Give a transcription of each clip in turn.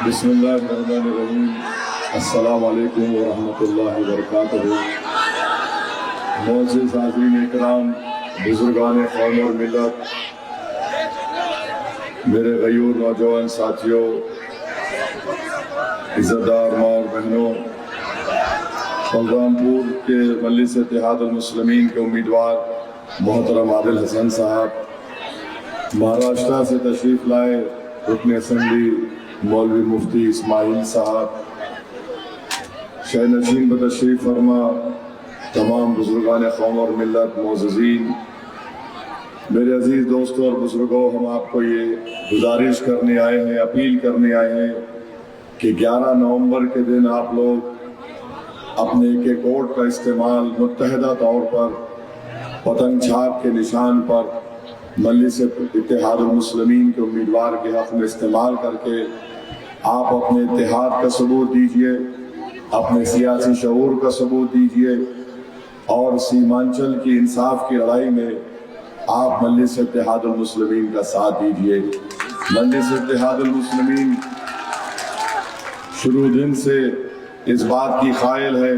बिस्मिल्लाहिर्रहमानिर्रहीम। अस्सलामु अलैकुम वरहमतुल्लाहि वबरकातुहू। मोअज़्ज़िज़ हाज़रीन इकराम, बुज़ुर्गान क़ौम और मिल्लत, मेरे ग़यूर नौजवान साथियों, इज़्ज़तदार माँ और बहनों, बलरामपुर के मजलिस इत्तेहादुल मुस्लिमीन के उम्मीदवार मोहतरम आदिल हसन साहब, महाराष्ट्र से तशरीफ़ लाए रुकन असम्बली मौलवी मुफ्ती इस्माइल साहब, शह नशीन बतशरीफ़ फरमा तमाम बुजुर्गान क़ौम और मिल्लत, मोअज़्ज़ीज़ीन, मेरे अजीज़ दोस्तों और बुजुर्गों, हम आपको ये गुजारिश करने आए हैं, अपील करने आए हैं कि 11 नवंबर के दिन आप लोग अपने एक एक वोट का इस्तेमाल मुत्तहदा तौर पर पतंग छाप के निशान पर मजलिस इत्तेहादुल मुस्लिमीन के उम्मीदवार के हक़ में इस्तेमाल करके आप अपने इत्तेहाद का सबूत दीजिए, अपने सियासी शऊर का सबूत दीजिए और सीमांचल की इंसाफ की लड़ाई में आप मजलिस इत्तेहादुल मुस्लिमीन का साथ दीजिए। मजलिस इत्तेहादुल मुस्लिमीन शुरू दिन से इस बात की क़ाइल है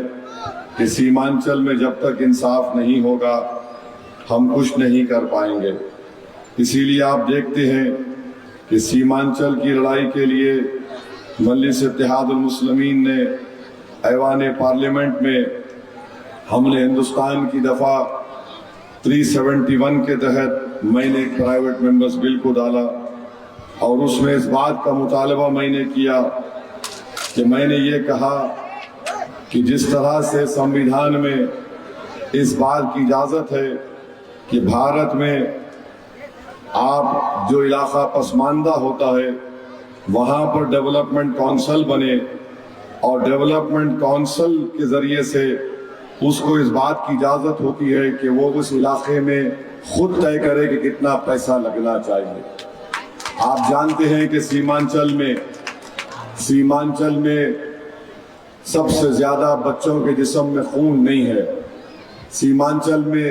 कि सीमांचल में जब तक इंसाफ नहीं होगा हम कुछ नहीं कर पाएंगे। इसीलिए आप देखते हैं कि सीमांचल की लड़ाई के लिए मजलिस इत्तेहादुल मुस्लिमीन ने ऐवान पार्लियामेंट में हमने हिंदुस्तान की दफ़ा 371 के तहत मैंने एक प्राइवेट मेंबर्स बिल को डाला और उसमें इस बात का मुतालबा मैंने किया कि मैंने ये कहा कि जिस तरह से संविधान में इस बात की इजाज़त है कि भारत में आप जो इलाका पसमानदा होता है वहाँ पर डेवलपमेंट काउंसिल बने और डेवलपमेंट काउंसिल के ज़रिए से उसको इस बात की इजाज़त होती है कि वो उस इलाके में खुद तय करे कि कितना पैसा लगना चाहिए। आप जानते हैं कि सीमांचल में सबसे ज़्यादा बच्चों के जिस्म में खून नहीं है। सीमांचल में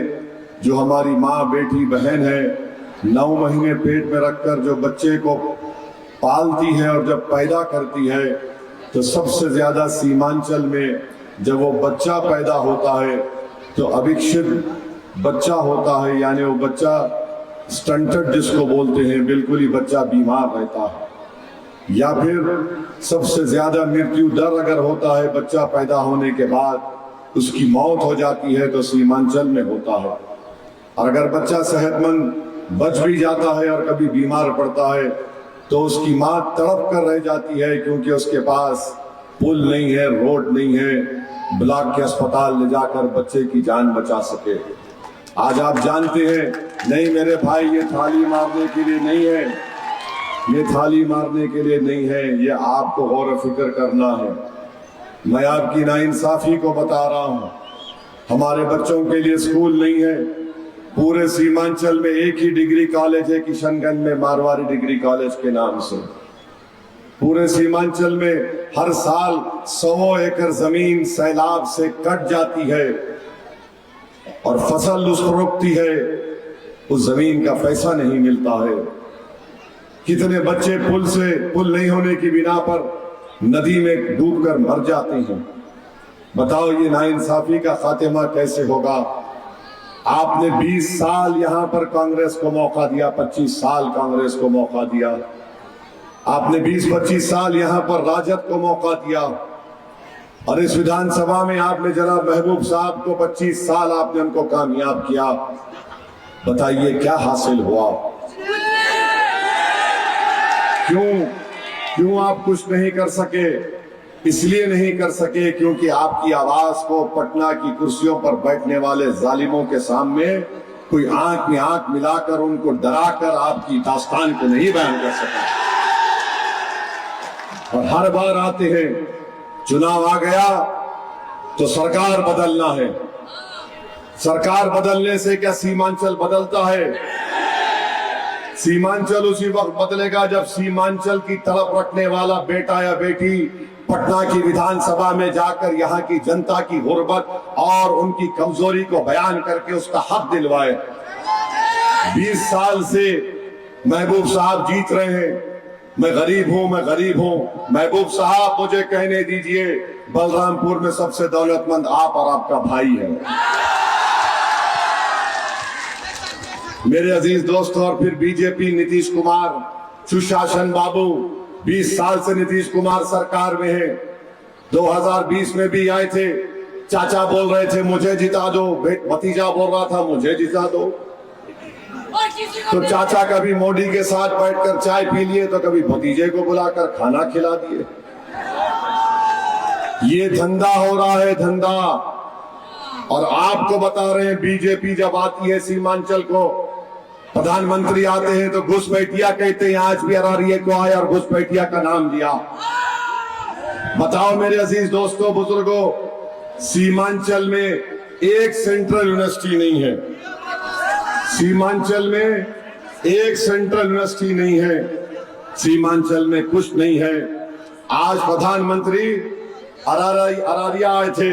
जो हमारी माँ बेटी बहन है 9 महीने पेट में रखकर जो बच्चे को पालती है और जब पैदा करती है तो सबसे ज़्यादा सीमांचल में जब वो बच्चा पैदा होता है तो अविकसित बच्चा होता है, यानी वो बच्चा स्टंटेड जिसको बोलते हैं, बिल्कुल ही बच्चा बीमार रहता है। या फिर सबसे ज़्यादा मृत्यु दर अगर होता है बच्चा पैदा होने के बाद उसकी मौत हो जाती है तो सीमांचल में होता है। और अगर बच्चा सेहतमंद बच भी जाता है और कभी बीमार पड़ता है तो उसकी माँ तड़प कर रह जाती है क्योंकि उसके पास पुल नहीं है, रोड नहीं है, ब्लॉक के अस्पताल ले जाकर बच्चे की जान बचा सके। आज आप जानते हैं, नहीं मेरे भाई, ये थाली मारने के लिए नहीं है, ये थाली मारने के लिए नहीं है, ये आपको गौर फिक्र करना है। मैं आपकी नाइंसाफी को बता रहा हूँ। हमारे बच्चों के लिए स्कूल नहीं है। पूरे सीमांचल में एक ही डिग्री कॉलेज है किशनगंज में, मारवाड़ी डिग्री कॉलेज के नाम से। पूरे सीमांचल में हर साल 100 एकड़ जमीन सैलाब से कट जाती है और फसल उसको रुकती है, उस जमीन का पैसा नहीं मिलता है। कितने बच्चे पुल नहीं होने की बिना पर नदी में डूबकर मर जाते हैं। बताओ ये नाइंसाफी का खात्मा कैसे होगा? आपने 20 साल यहां पर कांग्रेस को मौका दिया, 25 साल कांग्रेस को मौका दिया, आपने 20-25 साल यहां पर राजद को मौका दिया और इस विधानसभा में आपने जनाब महबूब साहब को 25 साल आपने उनको कामयाब किया। बताइए क्या हासिल हुआ? क्यों आप कुछ नहीं कर सके? इसलिए नहीं कर सके क्योंकि आपकी आवाज को पटना की कुर्सियों पर बैठने वाले जालिमों के सामने कोई आंख में आंख मिलाकर उनको डराकर आपकी दास्तान को नहीं बयान कर सका। और हर बार आते हैं, चुनाव आ गया तो सरकार बदलना है। सरकार बदलने से क्या सीमांचल बदलता है? सीमांचल उसी वक्त बदलेगा जब सीमांचल की तड़प रखने वाला बेटा या बेटी पटना की विधानसभा में जाकर यहाँ की जनता की गुर्बत और उनकी कमजोरी को बयान करके उसका हक दिलवाए। 20 साल से महबूब साहब जीत रहे हैं, मैं गरीब हूं। महबूब साहब मुझे कहने दीजिए, बलरामपुर में सबसे दौलतमंद आप और आपका भाई है। मेरे अजीज दोस्तों, और फिर बीजेपी, नीतीश कुमार, सुशासन बाबू 20 साल से नीतीश कुमार सरकार में है। 2020 में भी आए थे, चाचा बोल रहे थे मुझे जिता दो, भतीजा बोल रहा था मुझे जिता दो। तो चाचा कभी मोदी के साथ बैठकर चाय पी लिए, तो कभी भतीजे को बुलाकर खाना खिला दिए। ये धंधा हो रहा है, धंधा। और आपको बता रहे हैं, बीजेपी जब आती है सीमांचल को, प्रधानमंत्री आते हैं तो घुसपैठिया कहते हैं। आज भी अरारिया को आया और घुसपैठिया का नाम दिया। बताओ मेरे अजीज दोस्तों, बुजुर्गों, सीमांचल में एक सेंट्रल यूनिवर्सिटी नहीं है। सीमांचल में एक सेंट्रल यूनिवर्सिटी नहीं है। सीमांचल में कुछ नहीं है। आज प्रधानमंत्री अरारिया आए थे,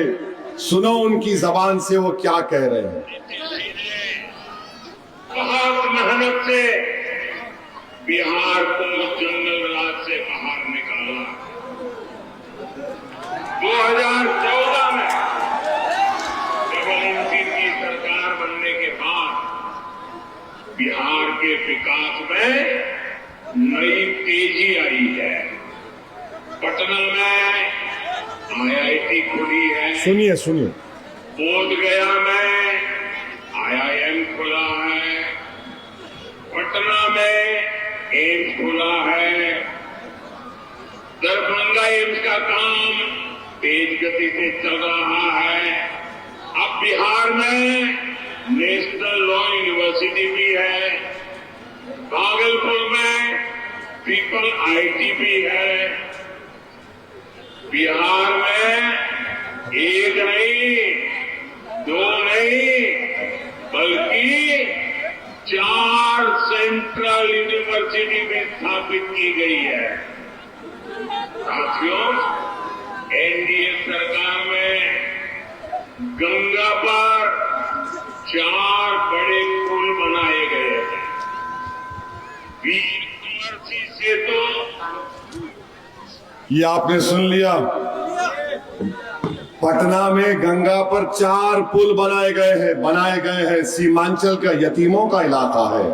सुनो उनकी जबान से वो क्या कह रहे हैं। बहुत मेहनत से बिहार को जंगल राज से बाहर निकाला। 2014 में डबल इंजन की सरकार बनने के बाद बिहार के विकास में नई तेजी आई है। पटना में IIT खुली है। सुनिए। बोधगया में IIM खुला है। पटना में एम्स खुला है। दरभंगा एम्स का काम तेज गति से चल रहा है। अब बिहार में नेशनल लॉ यूनिवर्सिटी भी है। भागलपुर में ट्रिपल IT भी है। बिहार में एक नहीं, दो नहीं, बल्कि 4 सेंट्रल यूनिवर्सिटी भी स्थापित की गई है। साथियों, NDA सरकार में गंगा पर 4 बड़े पुल बनाए गए हैं। वीर कुंवर सिंह सेतु, ये आपने सुन लिया, पटना में गंगा पर 4 पुल बनाए गए हैं। सीमांचल का यतीमों का इलाका है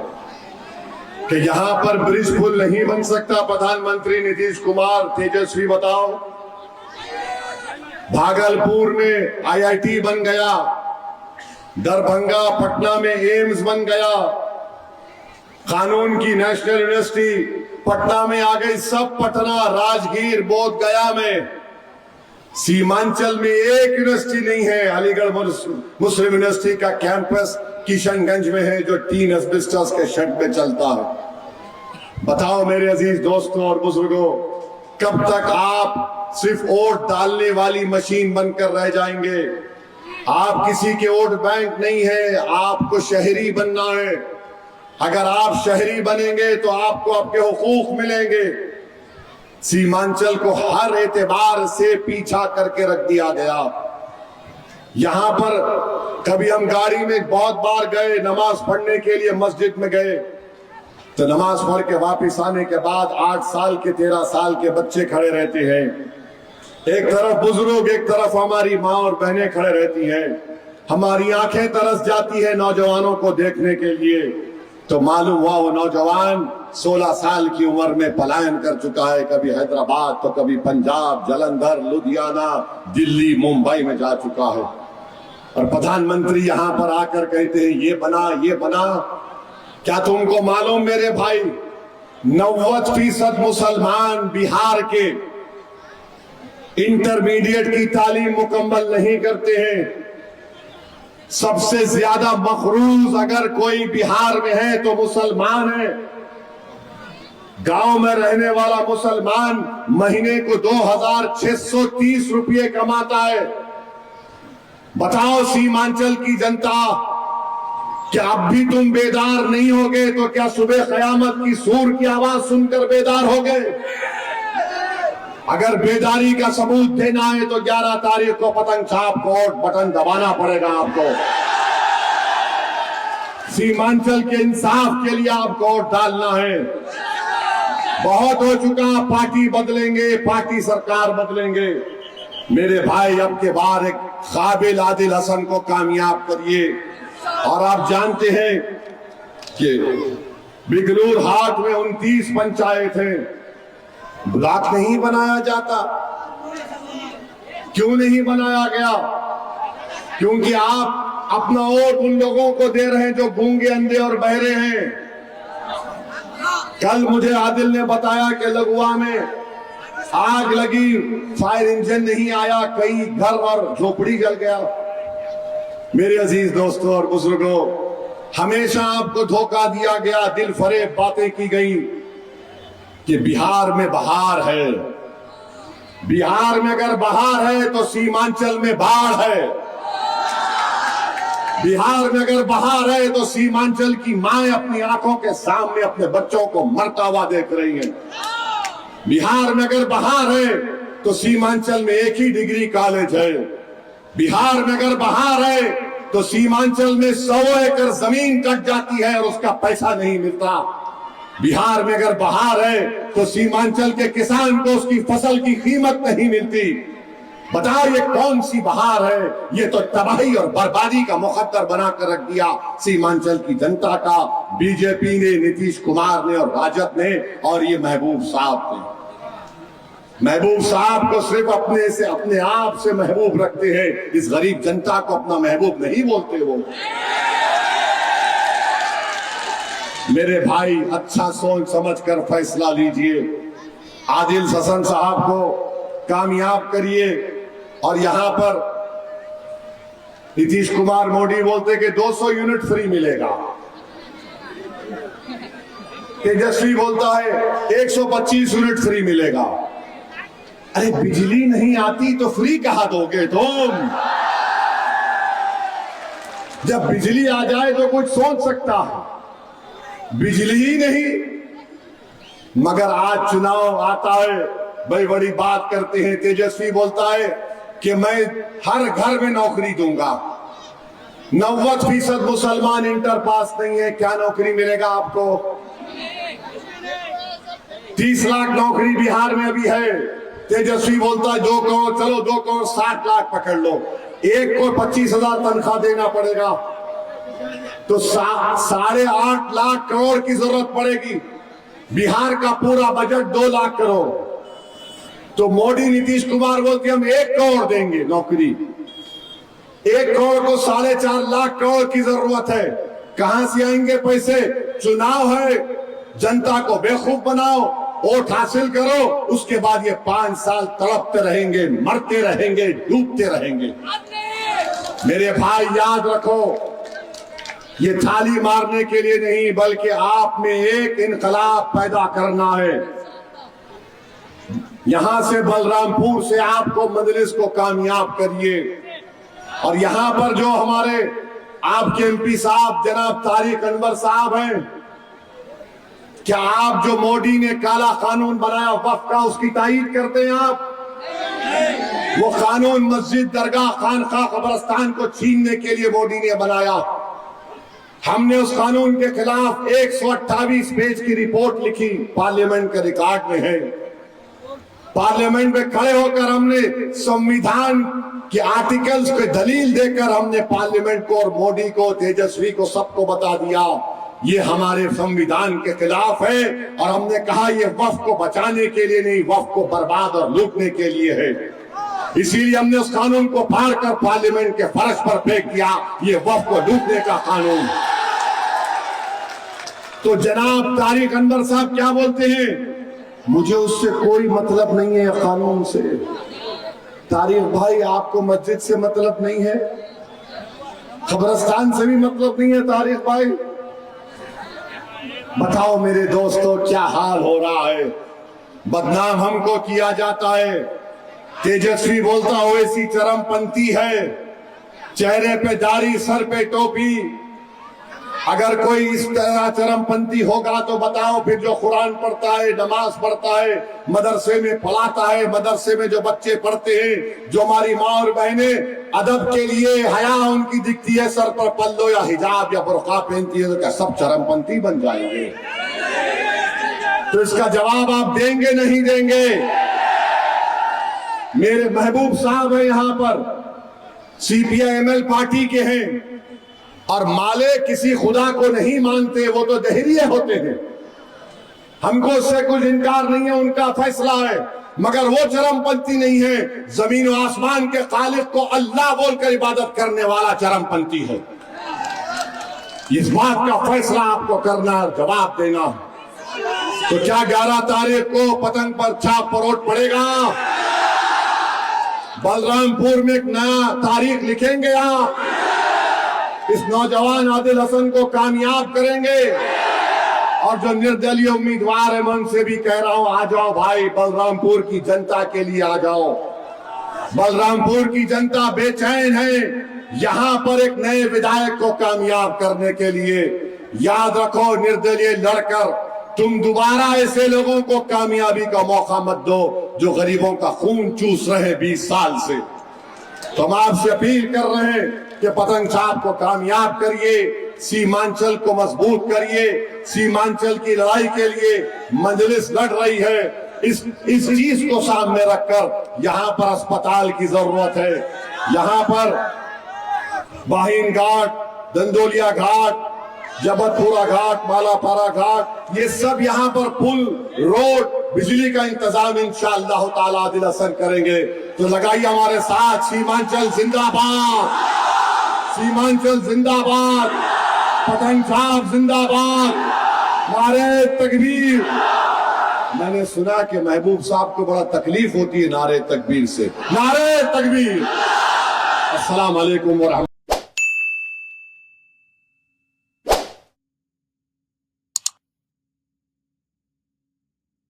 कि यहां पर ब्रिज पुल नहीं बन सकता। प्रधानमंत्री नीतीश कुमार, तेजस्वी, बताओ। भागलपुर में IIT बन गया, दरभंगा पटना में एम्स बन गया, कानून की नेशनल यूनिवर्सिटी पटना में आ गई। सब पटना, राजगीर, बोध गया में। सीमांचल में एक यूनिवर्सिटी नहीं है। अलीगढ़ मुस्लिम यूनिवर्सिटी का कैंपस किशनगंज में है, जो टीन एस्बेस्टस के शेड पे चलता है। बताओ मेरे अजीज दोस्तों और बुजुर्गों, कब तक आप सिर्फ वोट डालने वाली मशीन बनकर रह जाएंगे? आप किसी के वोट बैंक नहीं है, आपको शहरी बनना है। अगर आप शहरी बनेंगे तो आपको आपके हुकूक मिलेंगे। सीमांचल को हर एतबार से पीछा करके रख दिया गया। यहां पर कभी हम गाड़ी में बहुत बार गए, नमाज पढ़ने के लिए मस्जिद में गए, तो नमाज पढ़ के वापस आने के बाद 8 साल के 13 साल के बच्चे खड़े रहते हैं। एक तरफ बुजुर्ग, एक तरफ हमारी माँ और बहनें खड़े रहती हैं। हमारी आंखें तरस जाती है नौजवानों को देखने के लिए। तो मालूम हुआ वो नौजवान 16 साल की उम्र में पलायन कर चुका है। कभी हैदराबाद, तो कभी पंजाब, जालंधर, लुधियाना, दिल्ली, मुंबई में जा चुका है। और प्रधानमंत्री यहां पर आकर कहते हैं ये बना, ये बना। क्या तुमको मालूम मेरे भाई, 90% मुसलमान बिहार के इंटरमीडिएट की तालीम मुकम्मल नहीं करते हैं। सबसे ज्यादा मखरूज अगर कोई बिहार में है तो मुसलमान है। गांव में रहने वाला मुसलमान महीने को 2630 रुपये कमाता है। बताओ सीमांचल की जनता, क्या अब भी तुम बेदार नहीं होगे? तो क्या सुबह कयामत की सूर की आवाज सुनकर बेदार होगे? अगर बेदारी का सबूत देना है तो 11 तारीख को पतंग छाप कोट बटन दबाना पड़ेगा आपको। सीमांचल के इंसाफ के लिए आपको वोट डालना है। बहुत हो चुका, पार्टी बदलेंगे, पार्टी सरकार बदलेंगे। मेरे भाई, अब के बार एक काबिल आदिल हसन को कामयाब करिए। और आप जानते हैं कि बिगलूर हाट में 29 पंचायत हैं, ब्लॉक नहीं बनाया जाता। क्यों नहीं बनाया गया? क्योंकि आप अपना वोट उन लोगों को दे रहे हैं जो गूंगे, अंधे और बहरे हैं। कल मुझे आदिल ने बताया कि लगुआ में आग लगी, फायर इंजन नहीं आया, कई घर और झोपड़ी जल गया। मेरे अजीज दोस्तों और बुजुर्गों, हमेशा आपको धोखा दिया गया, दिल फरेब बातें की गई कि बिहार में बहार है। बिहार में अगर बहार है तो सीमांचल में बाढ़ है। बिहार में अगर बहार है तो सीमांचल की माएं अपनी आंखों के सामने अपने बच्चों को मरता हुआ देख रही हैं। बिहार में अगर बहार है तो सीमांचल में एक ही डिग्री कॉलेज है। बिहार में अगर बहार है तो सीमांचल में 100 एकड़ जमीन कट जाती है और उसका पैसा नहीं मिलता। बिहार में अगर बहार है तो सीमांचल के किसान को उसकी फसल की कीमत नहीं मिलती। बताओ ये कौन सी बहार है? ये तो तबाही और बर्बादी का मुकद्दर बनाकर रख दिया सीमांचल की जनता का बीजेपी ने, नीतीश कुमार ने और राजद ने और ये महबूब साहब ने। महबूब साहब को सिर्फ अपने आप से महबूब रखते हैं, इस गरीब जनता को अपना महबूब नहीं बोलते वो। मेरे भाई, अच्छा सोच समझ कर फैसला लीजिए। आदिल हसन साहब को कामयाब करिए। और यहां पर नीतीश कुमार मोदी बोलते कि 200 यूनिट फ्री मिलेगा, तेजस्वी बोलता है 125 यूनिट फ्री मिलेगा। अरे बिजली नहीं आती तो फ्री कहाँ दोगे तुम? जब बिजली आ जाए तो कुछ सोच सकता है, बिजली ही नहीं। मगर आज चुनाव आता है, बड़ी बड़ी बात करते हैं। तेजस्वी बोलता है कि मैं हर घर में नौकरी दूंगा। 90% मुसलमान इंटर पास नहीं है, क्या नौकरी मिलेगा आपको? 30 लाख नौकरी बिहार में अभी है। तेजस्वी बोलता है 2 करोड़, चलो 2 करोड़ 60 लाख पकड़ लो, एक को 25,000 तनख्वाह देना पड़ेगा तो 8.5 लाख करोड़ की जरूरत पड़ेगी। बिहार का पूरा बजट 2 लाख करोड़। तो मोदी नीतीश कुमार बोलते हम 1 करोड़ देंगे नौकरी। 1 करोड़ को 4.5 लाख करोड़ की जरूरत है। कहां से आएंगे पैसे? चुनाव है, जनता को बेवकूफ बनाओ, वोट हासिल करो, उसके बाद ये 5 साल तड़पते रहेंगे, मरते रहेंगे, डूबते रहेंगे। मेरे भाई याद रखो, ये थाली मारने के लिए नहीं बल्कि आप में एक इनकलाब पैदा करना है। यहां से बलरामपुर से आपको मजलिस को कामयाब करिए। और यहां पर जो हमारे आपके एमपी साहब जनाब तारिक अनवर साहब हैं, क्या आप जो मोदी ने काला कानून बनाया वक्फ का, उसकी तायीद करते हैं आप? वो कानून मस्जिद, दरगाह, खानका, कब्रिस्तान को छीनने के लिए मोदी ने बनाया। हमने उस कानून के खिलाफ 128 पेज की रिपोर्ट लिखी, पार्लियामेंट के रिकॉर्ड में है। पार्लियामेंट में खड़े होकर हमने संविधान के आर्टिकल्स पे दलील देकर हमने पार्लियामेंट को और मोदी को, तेजस्वी को, सबको बता दिया ये हमारे संविधान के खिलाफ है। और हमने कहा ये वक्फ को बचाने के लिए नहीं, वक्फ को बर्बाद और लूटने के लिए है। इसीलिए हमने उस कानून को फाड़ कर पार्लियामेंट के फर्श पर फेंक दिया, ये वक्फ को लूटने का कानून। तो जनाब तारिक अनवर साहब क्या बोलते हैं? मुझे उससे कोई मतलब नहीं है, कानून से। तारिक भाई, आपको मस्जिद से मतलब नहीं है, कब्रिस्तान से भी मतलब नहीं है। तारिक भाई बताओ मेरे दोस्तों, क्या हाल हो रहा है? बदनाम हमको किया जाता है। तेजस्वी बोलता ओवैसी चरमपंथी है, चेहरे पे दाढ़ी, सर पे टोपी। अगर कोई इस तरह चरमपंथी होगा तो बताओ फिर जो कुरान पढ़ता है, नमाज पढ़ता है, मदरसे में पढ़ाता है, मदरसे में जो बच्चे पढ़ते हैं, जो हमारी माँ और बहनें अदब के लिए हया उनकी दिखती है, सर पर पल्लो या हिजाब या बुर्का पहनती है, तो क्या सब चरमपंथी बन जाएंगे? तो इसका जवाब आप देंगे नहीं देंगे? मेरे महबूब साहब है यहां पर, CPI-ML पार्टी के हैं और माले किसी खुदा को नहीं मानते, वो तो दहरिये होते हैं। हमको उससे कुछ इनकार नहीं है, उनका फैसला है, मगर वो चरमपंथी नहीं है। जमीन और आसमान के खालिक को अल्लाह बोलकर इबादत करने वाला चरमपंथी है। इस बात का फैसला आपको करना, जवाब देना। तो क्या 11 तारीख को पतंग पर छाप परोट पड़ेगा? बलरामपुर में एक नया तारीख लिखेंगे आप, इस नौजवान आदिल हसन को कामयाब करेंगे। और जो निर्दलीय उम्मीदवार है, मैं उनसे भी कह रहा हूं, आ जाओ भाई, बलरामपुर की जनता के लिए आ जाओ। बलरामपुर की जनता बेचैन है यहां पर एक नए विधायक को कामयाब करने के लिए। याद रखो, निर्दलीय लड़कर तुम दोबारा ऐसे लोगों को कामयाबी का मौका मत दो जो गरीबों का खून चूस रहे 20 साल से। तो हम आपसे अपील कर रहे हैं कि पतंग छाप को कामयाब करिए, सीमांचल को मजबूत करिए। सीमांचल की लड़ाई के लिए मजलिस लड़ रही है। इस चीज को सामने रखकर यहाँ पर अस्पताल की जरूरत है। यहाँ पर बाहिन घाट, दंदोलिया घाट, जबलपुरा घाट, मालापारा घाट, ये सब यहाँ पर पुल, रोड, बिजली का इंतजाम इंशाअल्लाह ताला आदिल हसन करेंगे। तो लगाइए हमारे साथ, सीमांचल जिंदाबाद, सीमांचल जिंदाबाद, पतंग छाप जिंदाबाद, नारे तकबीर। मैंने सुना कि महबूब साहब को बड़ा तकलीफ होती है नारे तकबीर से। नारे तकबीर। अस्सलाम वालेकुम व रहमतुल्लाह।